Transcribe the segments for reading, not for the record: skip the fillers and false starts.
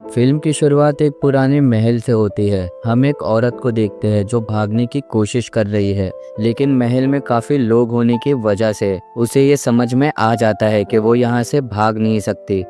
Film की शुरुआत एक पुराने महल से होती है। हम एक औरत को देखते हैं जो भागने की कोशिश कर रही है, लेकिन महल में काफी लोग होने की वजह से उसे ये समझ में आ जाता है कि वो यहाँ से भाग नहीं सकती।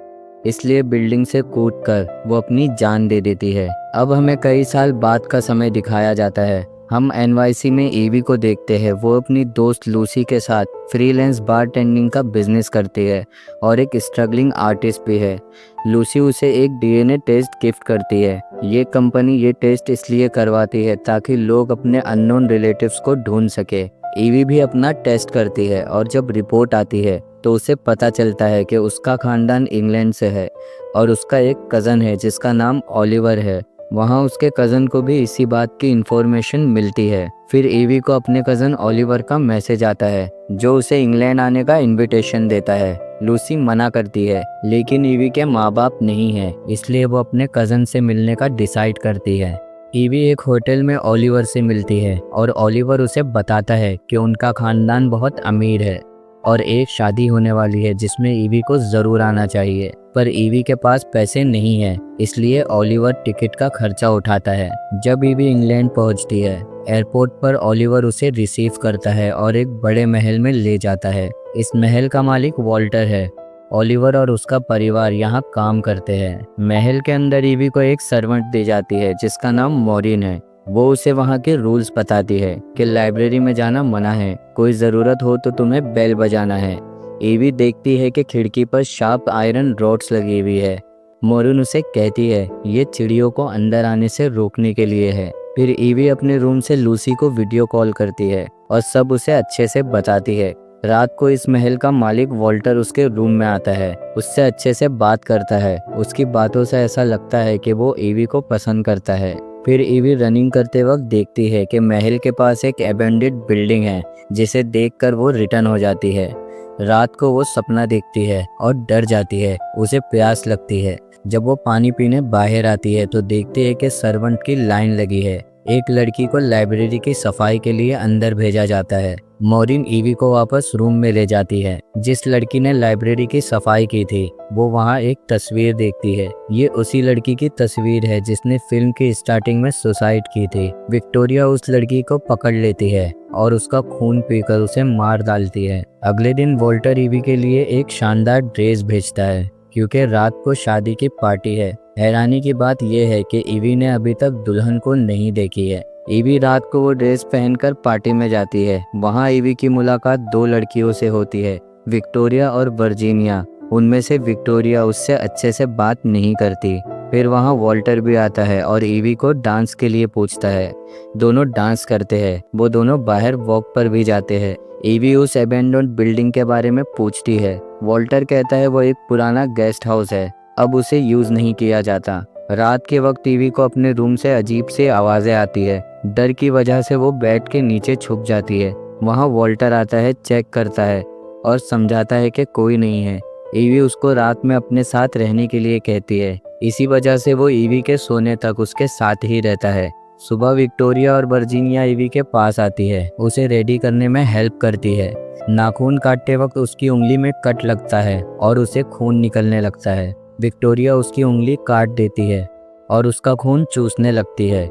इसलिए बिल्डिंग से कूदकर वो अपनी जान दे देती है। अब हमें कई साल बाद का समय दिखाया जाता है। हम एनवाईसी में ईवी को देखते हैं। वो अपनी दोस्त लूसी के साथ फ्रीलांस बारटेंडिंग का बिजनेस करती है और एक स्ट्रगलिंग आर्टिस्ट भी है। लूसी उसे एक डीएनए टेस्ट गिफ्ट करती है। ये कंपनी ये टेस्ट इसलिए करवाती है ताकि लोग अपने अननोन रिलेटिव्स को ढूंढ सके। ईवी भी अपना टेस्ट करती है और जब रिपोर्ट आती है तो उसे पता चलता है कि उसका खानदान इंग्लैंड से है और उसका एक कज़न है जिसका नाम ओलिवर है। वहाँ उसके कज़न को भी इसी बात की इन्फॉर्मेशन मिलती है। फिर ईवी को अपने कज़न ओलिवर का मैसेज आता है जो उसे इंग्लैंड आने का इनविटेशन देता है। लूसी मना करती है, लेकिन ईवी के माँ बाप नहीं है, इसलिए वो अपने कज़न से मिलने का डिसाइड करती है। ईवी एक होटल में ओलिवर से मिलती है और ओलिवर उसे बताता है कि उनका खानदान बहुत अमीर है और एक शादी होने वाली है जिसमें ईवी को ज़रूर आना चाहिए। पर ईवी के पास पैसे नहीं है, इसलिए ओलिवर टिकट का खर्चा उठाता है। जब ईवी इंग्लैंड पहुंचती है, एयरपोर्ट पर ओलिवर उसे रिसीव करता है और एक बड़े महल में ले जाता है। इस महल का मालिक वॉल्टर है। ओलिवर और उसका परिवार यहाँ काम करते हैं। महल के अंदर ईवी को एक सर्वेंट दी जाती है जिसका नाम मॉरिन है। वो उसे वहाँ के रूल्स बताती है कि लाइब्रेरी में जाना मना है, कोई ज़रूरत हो तो तुम्हें बेल बजाना है। ईवी देखती है कि खिड़की पर शार्प आयरन रॉड्स लगी हुई है। मॉरिन उसे कहती है ये चिड़ियों को अंदर आने से रोकने के लिए है। फिर ईवी अपने रूम से लूसी को वीडियो कॉल करती है और सब उसे अच्छे से बताती है। रात को इस महल का मालिक वॉल्टर उसके रूम में आता है, उससे अच्छे से बात करता है। उसकी बातों से ऐसा लगता है कि वो ईवी को पसंद करता है। फिर ईवी रनिंग करते वक्त देखती है कि महल के पास एक एबेंडेड बिल्डिंग है जिसे देखकर वो रिटर्न हो जाती है। रात को वो सपना देखती है और डर जाती है। उसे प्यास लगती है। जब वो पानी पीने बाहर आती है तो देखती है कि सर्वेंट की लाइन लगी है। एक लड़की को लाइब्रेरी की सफाई के लिए अंदर भेजा जाता है। मॉरिन ईवी को वापस रूम में ले जाती है। जिस लड़की ने लाइब्रेरी की सफाई की थी वो वहाँ एक तस्वीर देखती है। ये उसी लड़की की तस्वीर है जिसने फिल्म की स्टार्टिंग में सुसाइड की थी। विक्टोरिया उस लड़की को पकड़ लेती है और उसका खून पीकर उसे मार डालती है। अगले दिन वॉल्टर ईवी के लिए एक शानदार ड्रेस भेजता है क्योंकि रात को शादी की पार्टी है। हैरानी की बात यह है कि ईवी ने अभी तक दुल्हन को नहीं देखी है। ईवी रात को वो ड्रेस पहनकर पार्टी में जाती है। वहाँ ईवी की मुलाकात दो लड़कियों से होती है, विक्टोरिया और वर्जीनिया। उनमें से विक्टोरिया उससे अच्छे से बात नहीं करती। फिर वहाँ वॉल्टर भी आता है और ईवी को डांस के लिए पूछता है। दोनों डांस करते हैं। वो दोनों बाहर वॉक पर भी जाते हैं। ईवी उस एबेंडन्ड बिल्डिंग के बारे में पूछती है। वॉल्टर कहता है वो एक पुराना गेस्ट हाउस है, अब उसे यूज नहीं किया जाता। रात के वक्त ईवी को अपने रूम से अजीब सी आवाज़ें आती है। डर की वजह से वो बेड के नीचे छुप जाती है। वहाँ वॉल्टर आता है, चेक करता है और समझाता है कि कोई नहीं है। ईवी उसको रात में अपने साथ रहने के लिए कहती है। इसी वजह से वो ईवी के सोने तक उसके साथ ही रहता है। सुबह विक्टोरिया और वर्जीनिया ईवी के पास आती है, उसे रेडी करने में हेल्प करती है। नाखून काटते वक्त उसकी उंगली में कट लगता है और उसे खून निकलने लगता है। विक्टोरिया उसकी उंगली काट देती है और उसका खून चूसने लगती है।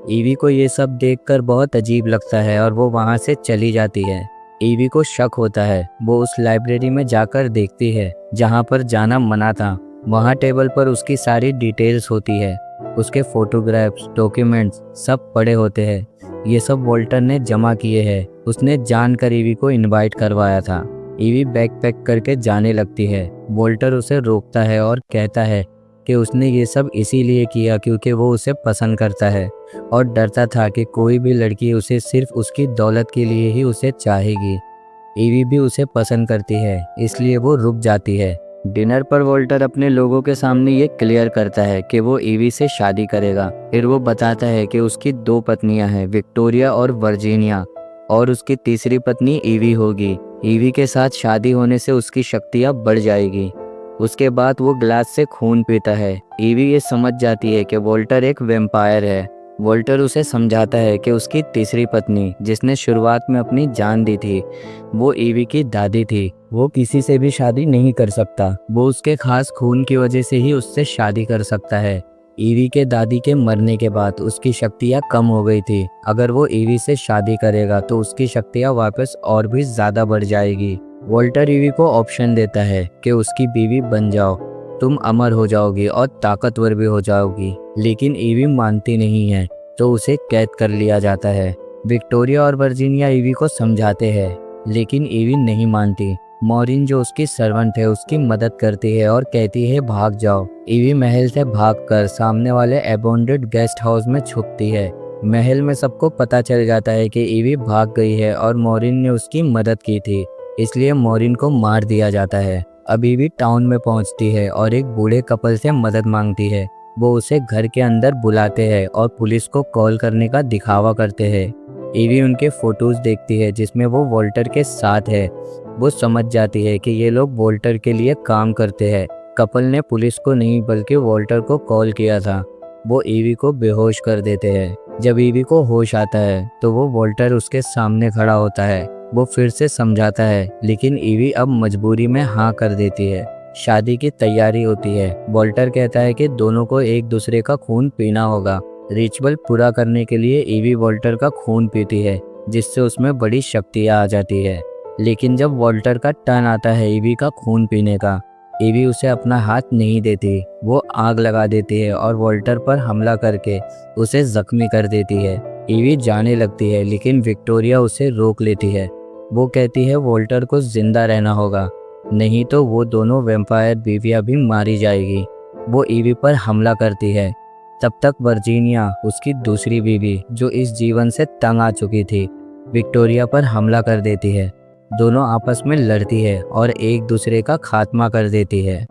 ईवी को ये सब देखकर बहुत अजीब लगता है और वो वहाँ से चली जाती है। ईवी को शक होता है। वो उस लाइब्रेरी में जाकर देखती है जहाँ पर जाना मना था। वहाँ टेबल पर उसकी सारी डिटेल्स होती है। उसके फोटोग्राफ्स, डॉक्यूमेंट्स सब पड़े होते हैं। ये सब वॉल्टर ने जमा किए हैं। उसने जानकर ईवी को इनवाइट करवाया था। ईवी बैग पैक करके जाने लगती है। वॉल्टर उसे रोकता है और कहता है कि उसने ये सब इसीलिए किया क्योंकि वो उसे पसंद करता है और डरता था कि कोई भी लड़की उसे सिर्फ उसकी दौलत के लिए ही उसे चाहेगी। ईवी भी उसे पसंद करती है, इसलिए वो रुक जाती है। डिनर पर वॉल्टर अपने लोगों के सामने ये क्लियर करता है कि वो ईवी से शादी करेगा। फिर वो बताता है कि उसकी दो पत्नियां हैं, विक्टोरिया और वर्जीनिया, और उसकी तीसरी पत्नी ईवी होगी। ईवी के साथ शादी होने से उसकी शक्तियाँ बढ़ जाएगी। उसके बाद वो ग्लास से खून पीता है। ईवी ये समझ जाती है कि वॉल्टर एक वैम्पायर है। वॉल्टर उसे समझाता है कि उसकी तीसरी पत्नी, जिसने शुरुआत में अपनी जान दी थी, वो ईवी की दादी थी। वो किसी से भी शादी नहीं कर सकता। वो उसके खास खून की वजह से ही उससे शादी कर सकता है। ईवी के दादी के मरने के बाद उसकी शक्तियाँ कम हो गई थी। अगर वो ईवी से शादी करेगा तो उसकी शक्तियाँ वापस और भी ज़्यादा बढ़ जाएगी। वॉल्टर ईवी को ऑप्शन देता है कि उसकी बीवी बन जाओ, तुम अमर हो जाओगी और ताकतवर भी हो जाओगी। लेकिन ईवी मानती नहीं है तो उसे कैद कर लिया जाता है। विक्टोरिया और वर्जीनिया ईवी को समझाते हैं लेकिन ईवी नहीं मानती। मॉरिन जो उसकी सर्वेंट है उसकी मदद करती है और कहती है भाग जाओ। ईवी महल से भागकर सामने वाले एबोंडेड गेस्ट हाउस में छुपती है। महल में सबको पता चल जाता है कि ईवी भाग गई है और मॉरिन ने उसकी मदद की थी, इसलिए मॉरिन को मार दिया जाता है। अब ईवी टाउन में पहुंचती है और एक बूढ़े कपल से मदद मांगती है। वो उसे घर के अंदर बुलाते हैं और पुलिस को कॉल करने का दिखावा करते हैं। ईवी उनके फोटोज देखती है जिसमें वो वॉल्टर के साथ है। वो समझ जाती है कि ये लोग वॉल्टर के लिए काम करते हैं। कपल ने पुलिस को नहीं बल्कि वॉल्टर को कॉल किया था। वो ईवी को बेहोश कर देते हैं। जब ईवी को होश आता है तो वो वॉल्टर उसके सामने खड़ा होता है। वो फिर से समझाता है लेकिन ईवी अब मजबूरी में हाँ कर देती है। शादी की तैयारी होती है। वॉल्टर कहता है कि दोनों को एक दूसरे का खून पीना होगा। रिचुअल पूरा करने के लिए ईवी वॉल्टर का खून पीती है जिससे उसमें बड़ी शक्तियाँ आ जाती है। लेकिन जब वॉल्टर का टर्न आता है ईवी का खून पीने का, ईवी उसे अपना हाथ नहीं देती। वो आग लगा देती है और वॉल्टर पर हमला करके उसे जख्मी कर देती है। ईवी जाने लगती है लेकिन विक्टोरिया उसे रोक लेती है। वो कहती है वॉल्टर को जिंदा रहना होगा, नहीं तो वो दोनों वैम्पायर बीवियां भी मारी जाएगी। वो ईवी पर हमला करती है। तब तक वर्जीनिया उसकी दूसरी बीवी जो इस जीवन से तंग आ चुकी थी, विक्टोरिया पर हमला कर देती है। दोनों आपस में लड़ती है और एक दूसरे का खात्मा कर देती है।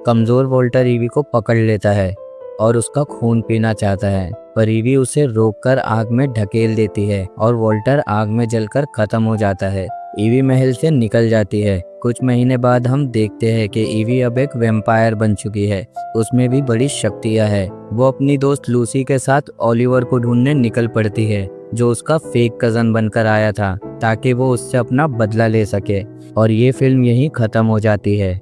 कमज़ोर वॉल्टर ईवी को पकड़ लेता है और उसका खून पीना चाहता है, पर ईवी उसे रोककर आग में ढकेल देती है और वॉल्टर आग में जलकर खत्म हो जाता है। ईवी महल से निकल जाती है। कुछ महीने बाद हम देखते हैं कि ईवी अब एक वैम्पायर बन चुकी है। उसमें भी बड़ी शक्तियां हैं। वो अपनी दोस्त लूसी के साथ ओलिवर को ढूंढने निकल पड़ती है जो उसका फेक कज़न बनकर आया था ताकि वो उससे अपना बदला ले सके। और ये फिल्म यहीं ख़त्म हो जाती है।